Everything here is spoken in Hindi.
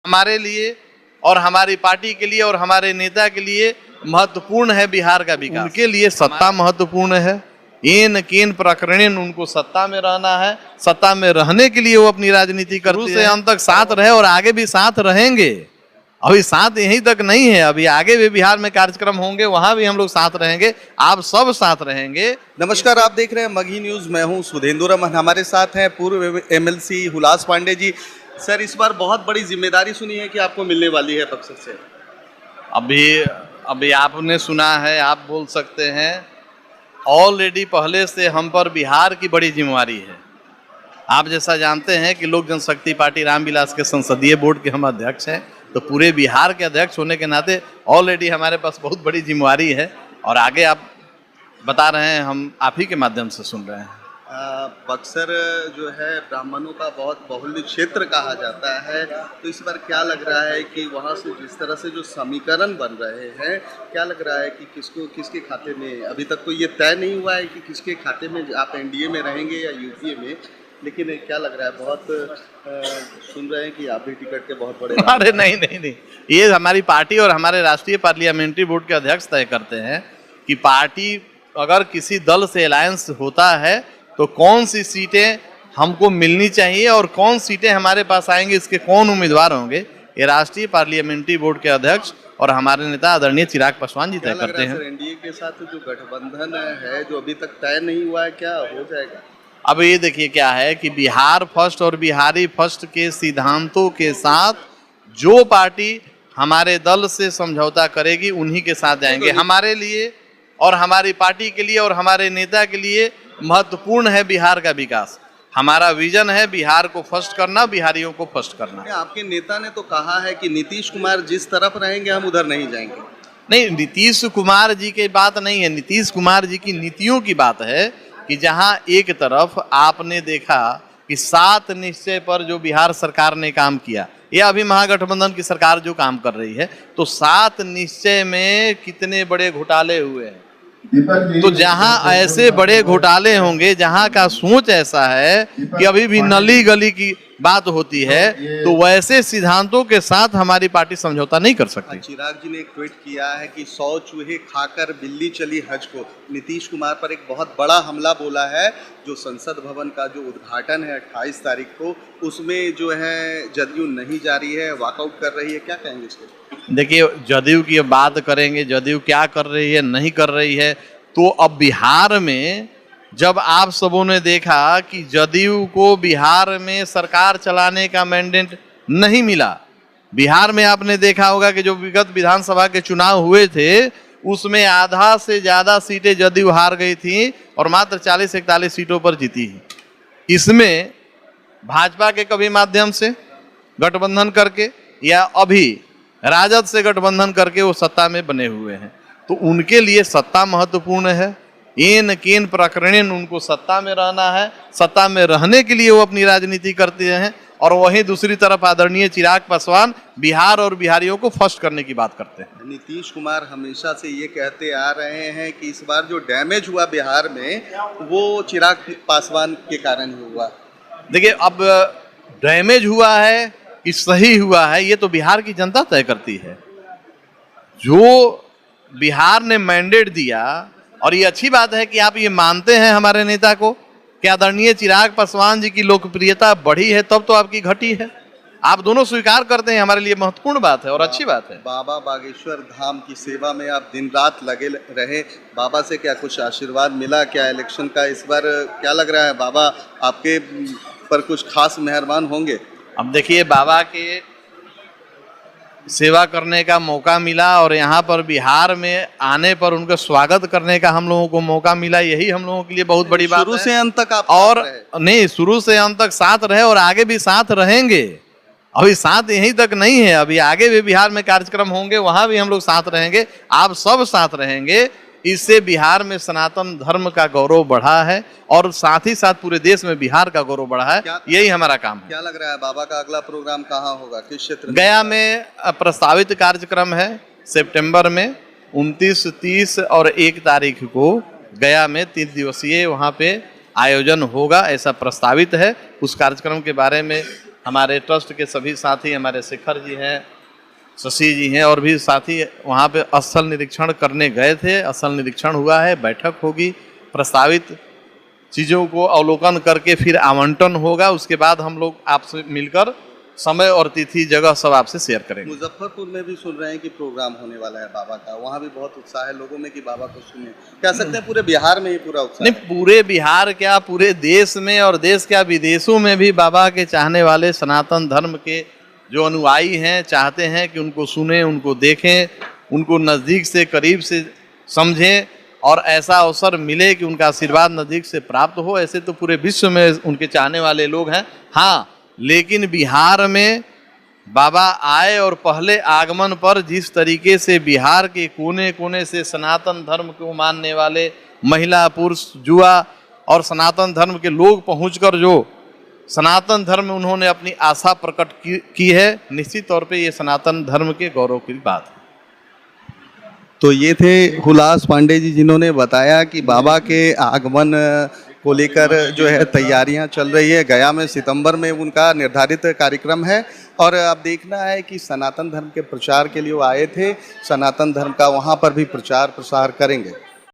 हमारे लिए और हमारी पार्टी के लिए और हमारे नेता के लिए महत्वपूर्ण है बिहार का विकास। उनके लिए सत्ता महत्वपूर्ण है। एन केन प्रकरण उनको सत्ता में रहना है, सत्ता में रहने के लिए वो अपनी राजनीति करते हैं। अंत तक साथ रहे और आगे भी साथ रहेंगे। अभी साथ यहीं तक नहीं है, अभी आगे भी बिहार में कार्यक्रम होंगे, वहां भी हम लोग साथ रहेंगे, आप सब साथ रहेंगे। नमस्कार, आप देख रहे हैं मगही न्यूज़। मैं हूं सुधेंदु रमन, हमारे साथ हैं पूर्व एमएलसी हुलास पांडे जी। सर, इस बार बहुत बड़ी जिम्मेदारी सुनी है कि आपको मिलने वाली है पक्ष से। अभी आपने सुना है, आप बोल सकते हैं ऑलरेडी पहले से हम पर बिहार की बड़ी जिम्मेवारी है। आप जैसा जानते हैं कि लोक जनशक्ति पार्टी रामविलास के संसदीय बोर्ड के हम अध्यक्ष हैं, तो पूरे बिहार के अध्यक्ष होने के नाते ऑलरेडी हमारे पास बहुत बड़ी जिम्मेवारी है और आगे आप बता रहे हैं, हम आप ही के माध्यम से सुन रहे हैं। बक्सर जो है ब्राह्मणों का बहुत बहुल्य क्षेत्र कहा जाता है, तो इस बार क्या लग रहा है कि वहाँ से जिस तरह से जो समीकरण बन रहे हैं, क्या लग रहा है कि किसके खाते में, अभी तक तो ये तय नहीं हुआ है कि किसके खाते में आप एनडीए में रहेंगे या यूपीए में, लेकिन क्या लग रहा है, बहुत सुन रहे हैं कि आप भी टिकट के बहुत बड़े। अरे नहीं, ये हमारी पार्टी और हमारे राष्ट्रीय पार्लियामेंट्री बोर्ड के अध्यक्ष तय करते हैं कि पार्टी अगर किसी दल से अलायंस होता है तो कौन सी सीटें हमको मिलनी चाहिए और कौन सीटें हमारे पास आएंगे, इसके कौन उम्मीदवार होंगे, ये राष्ट्रीय पार्लियामेंट्री बोर्ड के अध्यक्ष और हमारे नेता आदरणीय चिराग पासवान जी तय करते हैं। एनडीए के साथ जो गठबंधन है जो अभी तक तय नहीं हुआ है, क्या हो जाएगा? अब ये देखिए क्या है कि बिहार फर्स्ट और बिहारी फर्स्ट के सिद्धांतों के साथ जो पार्टी हमारे दल से समझौता करेगी उन्हीं के साथ जाएंगे। हमारे लिए और हमारी पार्टी के लिए और हमारे नेता के लिए महत्वपूर्ण है बिहार का विकास। हमारा विजन है बिहार को फर्स्ट करना, बिहारियों को फर्स्ट करना। आपके नेता ने तो कहा है कि नीतीश कुमार जिस तरफ रहेंगे हम उधर नहीं जाएंगे। नहीं, नीतीश कुमार जी की बात नहीं है, नीतीश कुमार जी की नीतियों की बात है कि जहां एक तरफ आपने देखा कि 7 निश्चय पर जो बिहार सरकार ने काम किया, या अभी महागठबंधन की सरकार जो काम कर रही है, तो 7 निश्चय में कितने बड़े घोटाले हुए हैं। तो जहां ऐसे बड़े घोटाले होंगे, जहां का सोच ऐसा है कि अभी भी नली गली की बात होती है, तो वैसे सिद्धांतों के साथ हमारी पार्टी समझौता नहीं कर सकती। चिराग जी ने एक ट्वीट किया है कि 100 चूहे खाकर बिल्ली चली हज को। नीतीश कुमार पर एक बहुत बड़ा हमला बोला है। जो संसद भवन का जो उद्घाटन है 28 तारीख को, उसमें जो है जदयू नहीं जा रही है, वॉकआउट कर रही है, क्या कहेंगे इसको? देखिए, जदयू की बात करेंगे, जदयू क्या कर रही है नहीं कर रही है, तो अब बिहार में जब आप सबों ने देखा कि जदयू को बिहार में सरकार चलाने का मैंडेट नहीं मिला, बिहार में आपने देखा होगा कि जो विगत विधानसभा के चुनाव हुए थे उसमें आधा से ज़्यादा सीटें जदयू हार गई थी और मात्र 40-41 सीटों पर जीती है। इसमें भाजपा के कभी माध्यम से गठबंधन करके या अभी राजद से गठबंधन करके वो सत्ता में बने हुए हैं, तो उनके लिए सत्ता महत्वपूर्ण है। एन केन प्रकरण उनको सत्ता में रहना है, सत्ता में रहने के लिए वो अपनी राजनीति करते हैं। और वहीं दूसरी तरफ आदरणीय चिराग पासवान बिहार और बिहारियों को फर्स्ट करने की बात करते हैं। नीतीश कुमार हमेशा से ये कहते आ रहे हैं कि इस बार जो डैमेज हुआ बिहार में वो चिराग पासवान के कारण हुआ। देखिए, अब डैमेज हुआ है कि सही हुआ है, ये तो बिहार की जनता तय करती है। जो बिहार ने मैंडेट दिया, और ये अच्छी बात है कि आप ये मानते हैं हमारे नेता को कि आदरणीय चिराग पासवान जी की लोकप्रियता बढ़ी है, तब तो आपकी घटी है। आप दोनों स्वीकार करते हैं, हमारे लिए महत्वपूर्ण बात है और अच्छी बात है। बाबा बागेश्वर धाम की सेवा में आप दिन रात लगे रहे, बाबा से क्या कुछ आशीर्वाद मिला क्या इलेक्शन का? इस बार क्या लग रहा है, बाबा आपके पर कुछ खास मेहरबान होंगे? अब देखिए, बाबा के सेवा करने का मौका मिला और यहाँ पर बिहार में आने पर उनका स्वागत करने का हम लोगों को मौका मिला, यही हम लोगों के लिए बहुत बड़ी बात है। शुरू से अंत तक आप और नहीं, शुरू से अंत तक साथ रहे और आगे भी साथ रहेंगे। अभी साथ यहीं तक नहीं है, अभी आगे भी बिहार में कार्यक्रम होंगे, वहाँ भी हम लोग साथ रहेंगे, आप सब साथ रहेंगे। इससे बिहार में सनातन धर्म का गौरव बढ़ा है और साथ ही साथ पूरे देश में बिहार का गौरव बढ़ा है। यही हमारा काम है। क्या लग रहा है बाबा का अगला प्रोग्राम कहाँ होगा, किस क्षेत्र में? गया में प्रस्तावित कार्यक्रम है सितंबर में 29, 30 और 1 तारीख को गया में 3 दिवसीय वहाँ पे आयोजन होगा, ऐसा प्रस्तावित है। उस कार्यक्रम के बारे में हमारे ट्रस्ट के सभी साथी, हमारे शेखर जी हैं, शशि जी हैं और भी साथी वहाँ पे स्थल निरीक्षण करने गए थे। स्थल निरीक्षण हुआ है, बैठक होगी, प्रस्तावित चीज़ों को अवलोकन करके फिर आवंटन होगा। उसके बाद हम लोग आपसे मिलकर समय और तिथि जगह सब आपसे शेयर करेंगे। मुजफ्फरपुर में भी सुन रहे हैं कि प्रोग्राम होने वाला है बाबा का, वहाँ भी बहुत उत्साह है लोगों में कि बाबा को सुने। कह सकते हैं पूरे बिहार में ही पूरा उत्साह नहीं, पूरे बिहार क्या, पूरे देश में, और देश क्या विदेशों में भी बाबा के चाहने वाले सनातन धर्म के जो अनुयायी हैं चाहते हैं कि उनको सुने, उनको देखें, उनको नज़दीक से करीब से समझें और ऐसा अवसर मिले कि उनका आशीर्वाद नज़दीक से प्राप्त हो। ऐसे तो पूरे विश्व में उनके चाहने वाले लोग हैं। हाँ, लेकिन बिहार में बाबा आए और पहले आगमन पर जिस तरीके से बिहार के कोने कोने से सनातन धर्म को मानने वाले महिला, पुरुष, युवा और सनातन धर्म के लोग पहुंचकर जो सनातन धर्म में उन्होंने अपनी आशा प्रकट की है, निश्चित तौर पे ये सनातन धर्म के गौरव की बात है। तो ये थे हुलास पांडे जी, जिन्होंने बताया कि बाबा के आगमन को लेकर जो है तैयारियां चल रही है। गया में सितंबर में उनका निर्धारित कार्यक्रम है और अब देखना है कि सनातन धर्म के प्रचार के लिए वो आए थे, सनातन धर्म का वहाँ पर भी प्रचार प्रसार करेंगे।